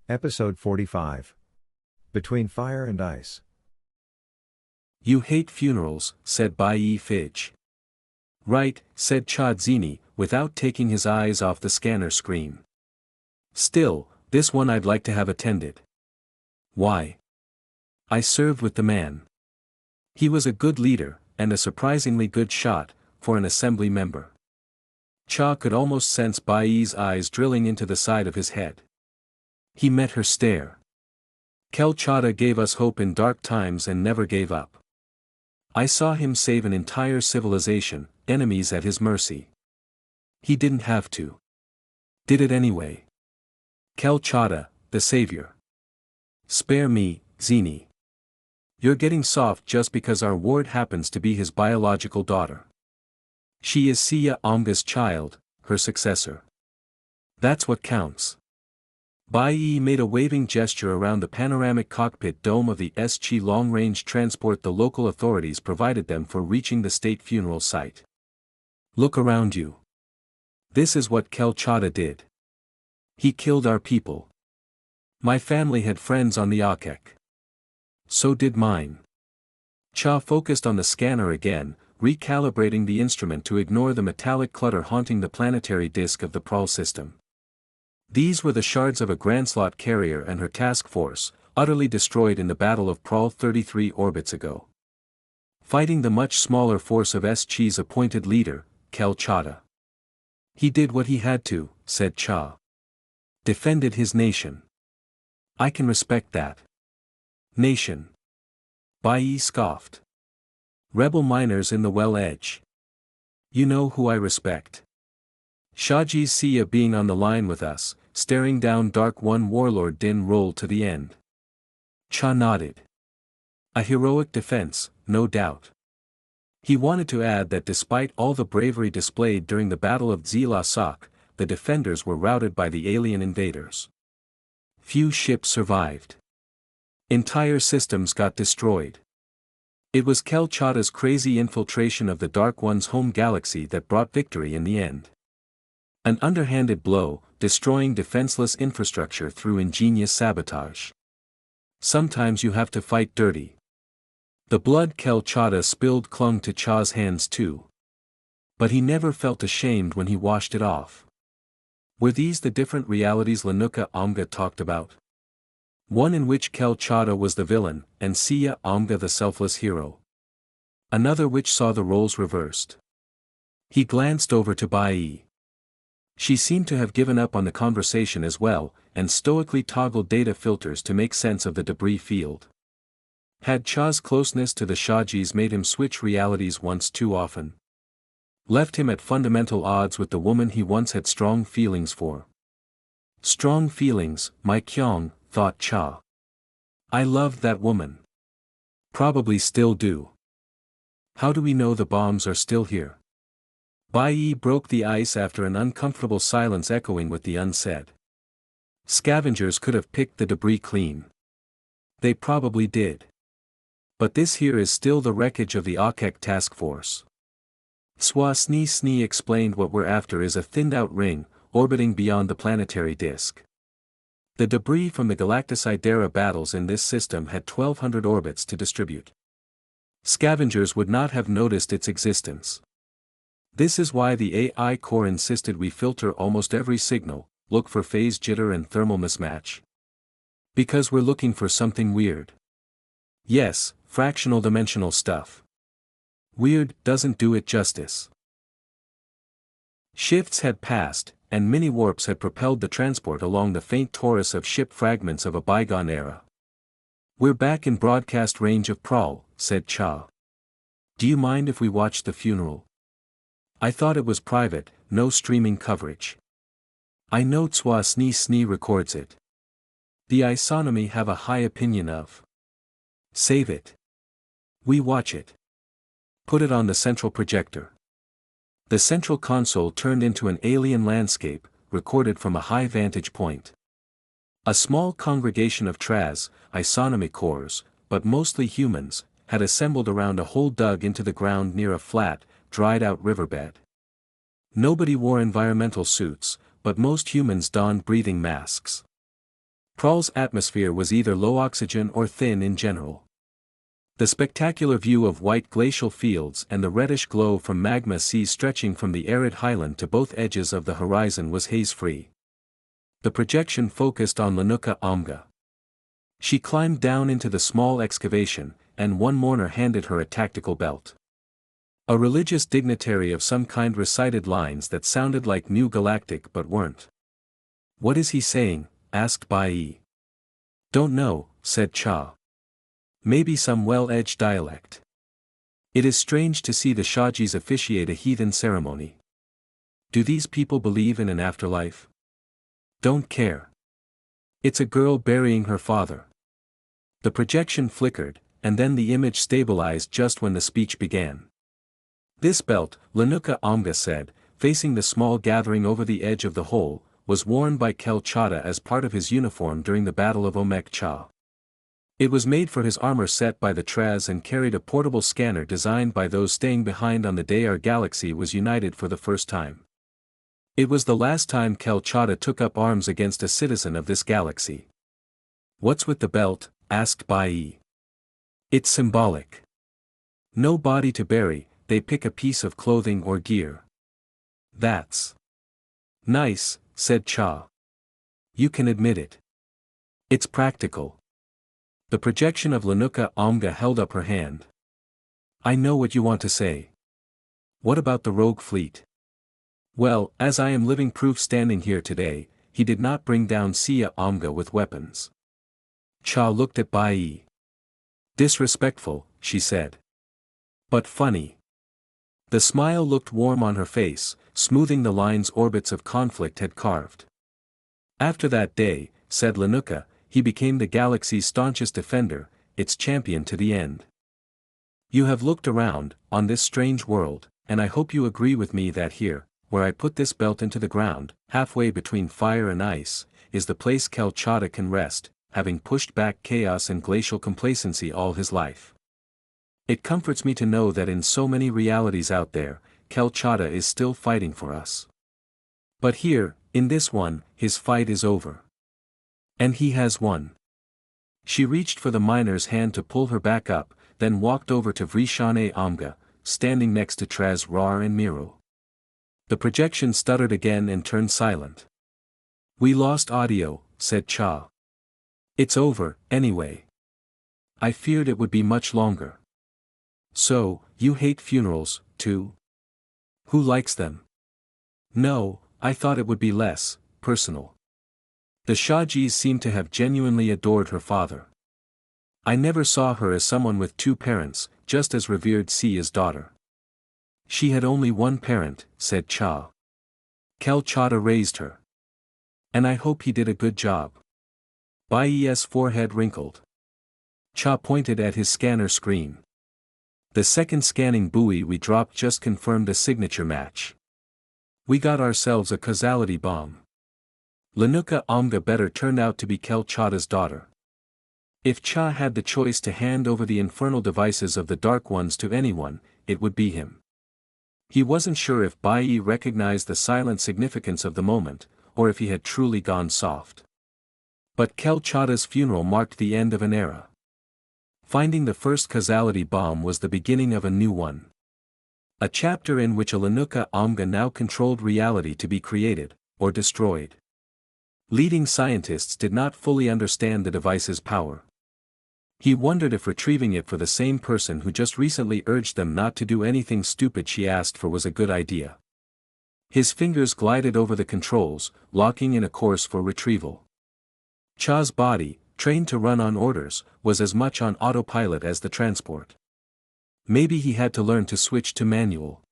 Episode 45. Between Fire and Ice. You hate funerals, said Baaii Fidge. Right, said Dzeeny, without taking his eyes off the scanner screen. Still, this one I'd like to have attended. Why? I served with the man. He was a good leader, and a surprisingly good shot, for an assembly member. Cha could almost sense Baaii's eyes drilling into the side of his head. He met her stare. Kel Chaada gave us hope in dark times and never gave up. I saw him save an entire civilization, enemies at his mercy. He didn't have to. Did it anyway. Kel Chaada, the savior. Spare me, Dzeeny. You're getting soft just because our ward happens to be his biological daughter. She is Linuka Omga's child, her successor. That's what counts. Baaii made a waving gesture around the panoramic cockpit dome of the SG long-range transport the local authorities provided them for reaching the state funeral site. Look around you. This is what Kel Chaada did. He killed our people. My family had friends on the Akek. So did mine. Cha focused on the scanner again, recalibrating the instrument to ignore the metallic clutter haunting the planetary disk of the Prral system. These were the shards of a Grandslot carrier and her task force, utterly destroyed in the Battle of Prral 33 orbits ago. Fighting the much smaller force of SG's appointed leader, Kel Chaada. He did what he had to, said Cha. Defended his nation. I can respect that. Nation. Baaii scoffed. Rebel miners in the well edge. You know who I respect. Shaji's Sia being on the line with us, staring down Dark One Warlord Din rolled to the end. Cha nodded. A heroic defense, no doubt. He wanted to add that despite all the bravery displayed during the Battle of Sak, the defenders were routed by the alien invaders. Few ships survived. Entire systems got destroyed. It was Kel Chaada's crazy infiltration of the Dark One's home galaxy that brought victory in the end. An underhanded blow, destroying defenseless infrastructure through ingenious sabotage. Sometimes you have to fight dirty. The blood Kel Chaada spilled clung to Cha's hands too. But he never felt ashamed when he washed it off. Were these the different realities Linuka Omga talked about? One in which Kel Chaada was the villain, and Linuka Omga the selfless hero. Another which saw the roles reversed. He glanced over to Baaii. She seemed to have given up on the conversation as well, and stoically toggled data filters to make sense of the debris field. Had Cha's closeness to the Shajis made him switch realities once too often? Left him at fundamental odds with the woman he once had strong feelings for. Strong feelings, my Kyong, thought Cha. I loved that woman. Probably still do. How do we know the bombs are still here? Baaii broke the ice after an uncomfortable silence echoing with the unsaid. Scavengers could have picked the debris clean. They probably did. But this here is still the wreckage of the Akek task force. Dzeeny explained what we're after is a thinned-out ring, orbiting beyond the planetary disk. The debris from the Galacticide-era battles in this system had 1,200 orbits to distribute. Scavengers would not have noticed its existence. This is why the AI core insisted we filter almost every signal, look for phase jitter and thermal mismatch. Because we're looking for something weird. Yes, fractional dimensional stuff. Weird doesn't do it justice. Shifts had passed, and mini-warps had propelled the transport along the faint torus of ship fragments of a bygone era. We're back in broadcast range of Prral, said Cha. Do you mind if we watch the funeral? I thought it was private, no streaming coverage. I know Dzeeny records it. The isonomy have a high opinion of. Save it. We watch it. Put it on the central projector. The central console turned into an alien landscape, recorded from a high vantage point. A small congregation of isonomy cores, but mostly humans, had assembled around a hole dug into the ground near a flat, dried-out riverbed. Nobody wore environmental suits, but most humans donned breathing masks. Prral's atmosphere was either low oxygen or thin in general. The spectacular view of white glacial fields and the reddish glow from magma seas stretching from the arid highland to both edges of the horizon was haze-free. The projection focused on Linuka Omga. She climbed down into the small excavation, and one mourner handed her a tactical belt. A religious dignitary of some kind recited lines that sounded like New Galactic but weren't. "What is he saying?" asked Baaii. "Don't know," said Cha. "Maybe some well-edged dialect. It is strange to see the Shajis officiate a heathen ceremony. Do these people believe in an afterlife? Don't care. It's a girl burying her father." The projection flickered, and then the image stabilized just when the speech began. "This belt," Linuka Omga said, facing the small gathering over the edge of the hole, "was worn by Kel Chaada as part of his uniform during the Battle of Omek Cha. It was made for his armor set by the Traz and carried a portable scanner designed by those staying behind on the day our galaxy was united for the first time. It was the last time Kel Chaada took up arms against a citizen of this galaxy." "What's with the belt?" asked Baaii. "It's symbolic. No body to bury, they pick a piece of clothing or gear." "That's nice," said Cha. "You can admit it. It's practical." The projection of Linuka Omga held up her hand. "I know what you want to say. What about the rogue fleet?" "Well, as I am living proof standing here today, he did not bring down Sia Omga with weapons." Cha looked at Baaii. "Disrespectful," she said. "But funny." The smile looked warm on her face, smoothing the lines orbits of conflict had carved. "After that day," said Linuka, "he became the galaxy's staunchest defender, its champion to the end. You have looked around, on this strange world, and I hope you agree with me that here, where I put this belt into the ground, halfway between fire and ice, is the place Kel Chaada can rest, having pushed back chaos and glacial complacency all his life. It comforts me to know that in so many realities out there, Kel Chaada is still fighting for us. But here, in this one, his fight is over. And he has won." She reached for the miner's hand to pull her back up, then walked over to Vrishane Omga, standing next to Traz Rar and Miru. The projection stuttered again and turned silent. "We lost audio," said Cha. "It's over, anyway. I feared it would be much longer." "So, you hate funerals, too? Who likes them?" "No, I thought it would be less personal. The Shajis seem to have genuinely adored her father. I never saw her as someone with two parents, just as revered Sia's daughter." "She had only one parent," said Cha. "Kel Chaada raised her. And I hope he did a good job." Baaii's forehead wrinkled. Cha pointed at his scanner screen. "The second scanning buoy we dropped just confirmed a signature match. We got ourselves a causality bomb. Linuka Omga better turned out to be Kel Chaada's daughter. If Cha had the choice to hand over the infernal devices of the Dark Ones to anyone, it would be him." He wasn't sure if Baaii recognized the silent significance of the moment, or if he had truly gone soft. But Kel Chaada's funeral marked the end of an era. Finding the first causality bomb was the beginning of a new one. A chapter in which a Linuka Omga now controlled reality to be created, or destroyed. Leading scientists did not fully understand the device's power. He wondered if retrieving it for the same person who just recently urged them not to do anything stupid she asked for was a good idea. His fingers glided over the controls, locking in a course for retrieval. Cha's body, trained to run on orders, was as much on autopilot as the transport. Maybe he had to learn to switch to manual.